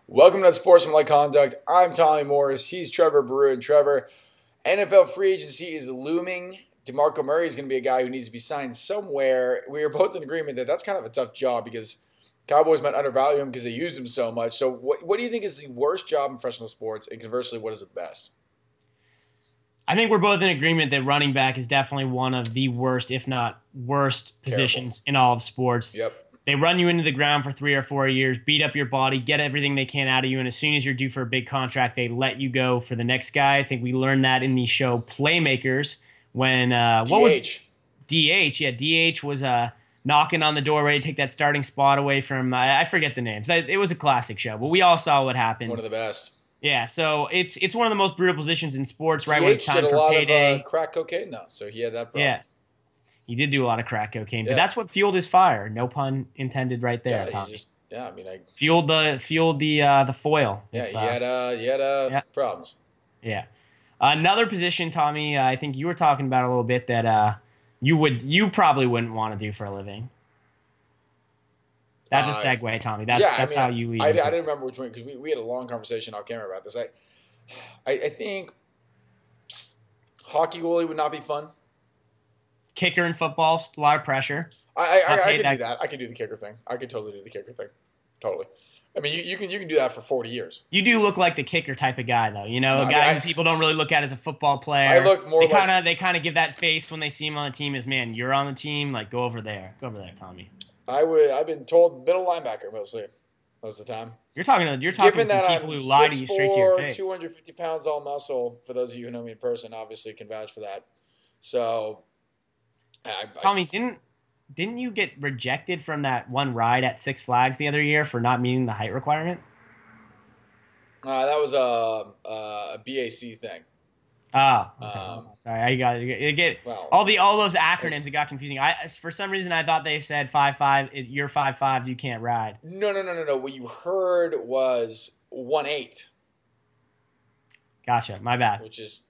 Welcome to Unsportsmanlike Conduct. I'm Tommy Morris. He's Trevor Baru. And Trevor, NFL free agency is looming. DeMarco Murray is going to be a guy who needs to be signed somewhere. We are both in agreement that that's kind of a tough job because Cowboys might undervalue him because they use him so much. So what do you think is the worst job in professional sports? And conversely, what is the best? I think we're both in agreement that running back is definitely one of the worst, if not worst, positions in all of sports. Yep. They run you into the ground for 3 or 4 years, beat up your body, get everything they can out of you, and as soon as you're due for a big contract, they let you go for the next guy. I think we learned that in the show Playmakers when what was DH? Yeah, DH was knocking on the door, ready to take that starting spot away from I forget the names. It was a classic show, but we all saw what happened. One of the best. Yeah, so it's one of the most brutal positions in sports. Right when it's time for payday. He did a lot of crack cocaine though, so he had that problem. Yeah. He did do a lot of crack cocaine, but that's what fueled his fire. No pun intended, right there. Yeah, fueled the foil. Yeah, he had problems. Yeah, another position, Tommy. I think you were talking about a little bit that you probably wouldn't want to do for a living. That's a segue, Tommy. That's how you lead. I didn't remember which one because we had a long conversation off camera about this. I think hockey goalie would not be fun. Kicker in football, a lot of pressure. I can do that. I can do the kicker thing. I could totally do the kicker thing. Totally. I mean, you can do that for 40 years. You do look like the kicker type of guy, though. You know, a guy who people don't really look at as a football player. I look more. They kind of give that face when they see him on the team as, man, you're on the team. Like, go over there, Tommy. I've been told middle linebacker mostly, most of the time. You're talking to some people who lie to you straight to your face. 250 pounds, all muscle. For those of you who know me in person, obviously can vouch for that. So. Tommy, didn't you get rejected from that one ride at Six Flags the other year for not meeting the height requirement? That was a BAC thing. Oh, okay. Sorry, I got all those acronyms. It got confusing. For some reason I thought they said 5'5". You're 5'5". You can't ride. No. What you heard was 1'8". Gotcha. My bad. Which is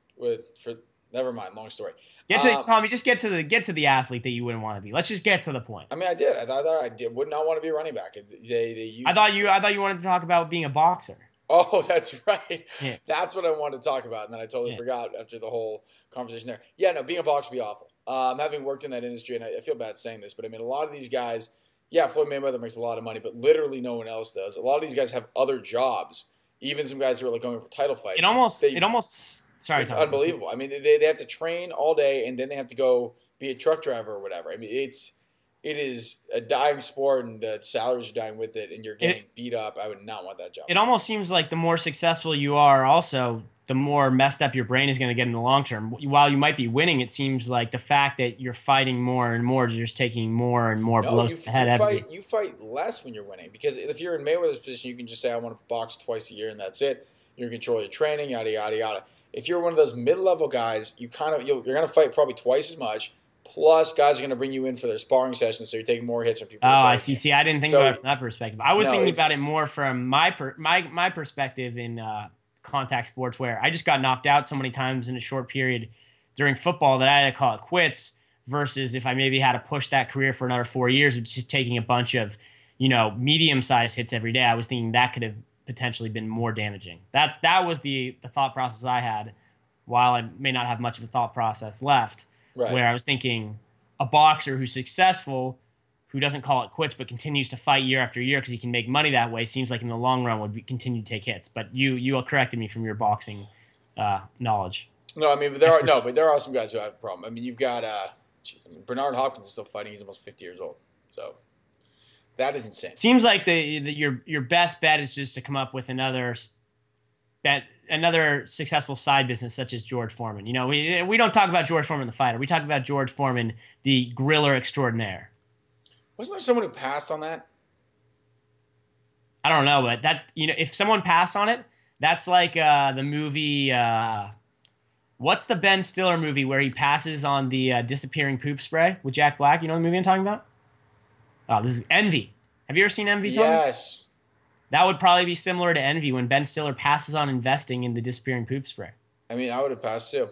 never mind. Long story. Tommy, just get to the athlete that you wouldn't want to be. Let's just get to the point. I mean, I did. I thought I would not want to be a running back. I thought you wanted to talk about being a boxer. Oh, that's right. Yeah. That's what I wanted to talk about, and then I totally forgot after the whole conversation there. Yeah, no, being a boxer would be awful. Having worked in that industry, and I feel bad saying this, but I mean, a lot of these guys, Floyd Mayweather makes a lot of money, but literally no one else does. A lot of these guys have other jobs. Even some guys who are like going for title fights. Sorry, it's Tom. Unbelievable. I mean, they have to train all day, and then they have to go be a truck driver or whatever. I mean, it is a dying sport, and the salaries are dying with it, and you're getting beat up. I would not want that job. It almost seems like the more successful you are, also, the more messed up your brain is going to get in the long term. While you might be winning, it seems like the fact that you're fighting more and more, you're just taking more and more blows to the head. You fight less when you're winning, because if you're in Mayweather's position, you can just say, I want to box twice a year, and that's it. You're in control of your training, yada, yada, yada. If you're one of those mid-level guys, you're going to fight probably twice as much. Plus, guys are going to bring you in for their sparring sessions, so you're taking more hits from people. Oh, I see. See, I didn't think about it from that perspective. I was thinking about it more from my perspective in contact sports, where I just got knocked out so many times in a short period during football that I had to call it quits. Versus if I maybe had to push that career for another 4 years, with just taking a bunch of, medium-sized hits every day. I was thinking that could have potentially been more damaging. That was the thought process I had, while I may not have much of a thought process left, where I was thinking a boxer who's successful, who doesn't call it quits but continues to fight year after year because he can make money that way, seems like in the long run would continue to take hits. But you corrected me from your boxing knowledge. No, I mean, but there are some guys who have a problem. I mean, you've got Bernard Hopkins is still fighting. He's almost 50 years old, so. That is insane. Seems like your best bet is just to come up with another successful side business such as George Foreman. We don't talk about George Foreman the fighter. We talk about George Foreman, the griller extraordinaire. Wasn't there someone who passed on that? I don't know, but if someone passed on it, that's like the movie. What's the Ben Stiller movie where he passes on the disappearing poop spray with Jack Black? You know the movie I'm talking about? Oh, this is Envy. Have you ever seen Envy, Tony? Yes. That would probably be similar to Envy when Ben Stiller passes on investing in the disappearing poop spray. I mean, I would have passed too.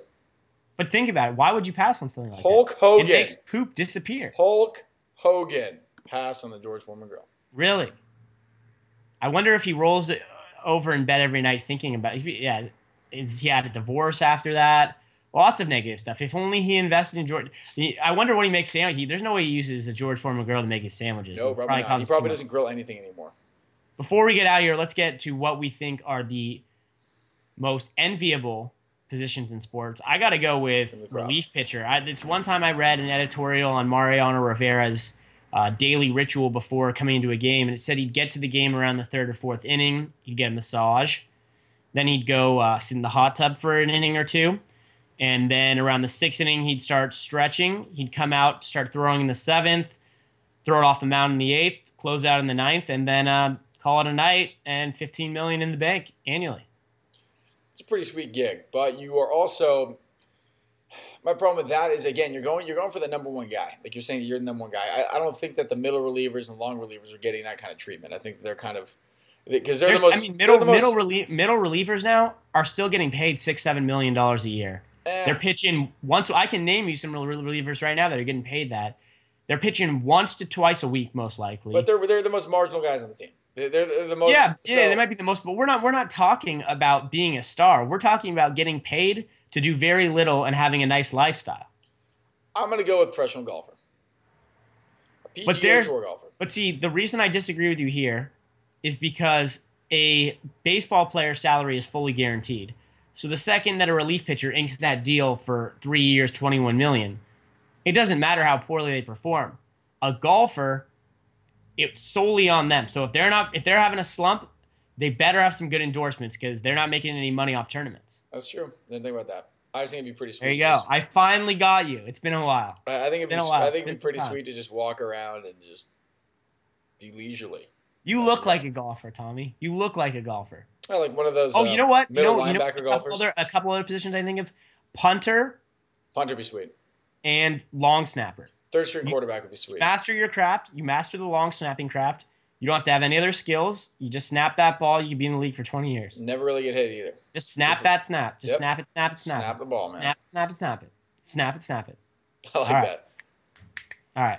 But think about it. Why would you pass on something like Hulk that? Hogan. It makes poop disappear. Hulk Hogan passed on the George Foreman grill. Really? I wonder if he rolls over in bed every night thinking about, yeah, he had a divorce after that. Lots of negative stuff. If only he invested in George. I wonder what he makes sandwiches. There's no way he uses the George Foreman grill to make his sandwiches. No, probably not. He probably doesn't grill anything anymore. Before we get out of here, let's get to what we think are the most enviable positions in sports. I got to go with relief pitcher. It's one time I read an editorial on Mariano Rivera's daily ritual before coming into a game, and it said he'd get to the game around the third or fourth inning. He'd get a massage. Then he'd go sit in the hot tub for an inning or two. And then around the sixth inning, he'd start stretching. He'd come out, start throwing in the seventh, throw it off the mound in the eighth, close out in the ninth, and then call it a night and $15 million in the bank annually. It's a pretty sweet gig, but you are also. My problem with that is, again, you're going for the number one guy. Like you're saying that you're the number one guy. I don't think that the middle relievers and long relievers are getting that kind of treatment. I think they're kind of because they're the most. I mean, middle relievers now are still getting paid $6-7 million a year. They're pitching once. I can name you some relievers right now that are getting paid that. They're pitching once to twice a week, most likely. But they're the most marginal guys on the team. They're the most. Yeah, they might be the most. But we're not talking about being a star. We're talking about getting paid to do very little and having a nice lifestyle. I'm going to go with professional golfer. A PGA Tour golfer. But see, the reason I disagree with you here is because a baseball player's salary is fully guaranteed. So the second that a relief pitcher inks that deal for 3 years, $21 million, it doesn't matter how poorly they perform. A golfer, it's solely on them. So if they're having a slump, they better have some good endorsements because they're not making any money off tournaments. That's true. Didn't think about that. I just think it'd be pretty sweet. There you go. I finally got you. It's been a while. I think it'd be pretty sweet to just walk around and just be leisurely. You look like a golfer, Tommy. You look like a golfer. I like one of those. Oh, you know what? Linebacker golfers. A couple other positions I think of: punter. Punter would be sweet. And long snapper. Third string quarterback would be sweet. Master your craft. You master the long snapping craft. You don't have to have any other skills. You just snap that ball. You can be in the league for 20 years. Never really get hit either. Just snap that snap. Just snap it, snap it, snap it. Snap the ball, man. Snap it, snap it, snap it. Snap it, snap it. I like that. All right.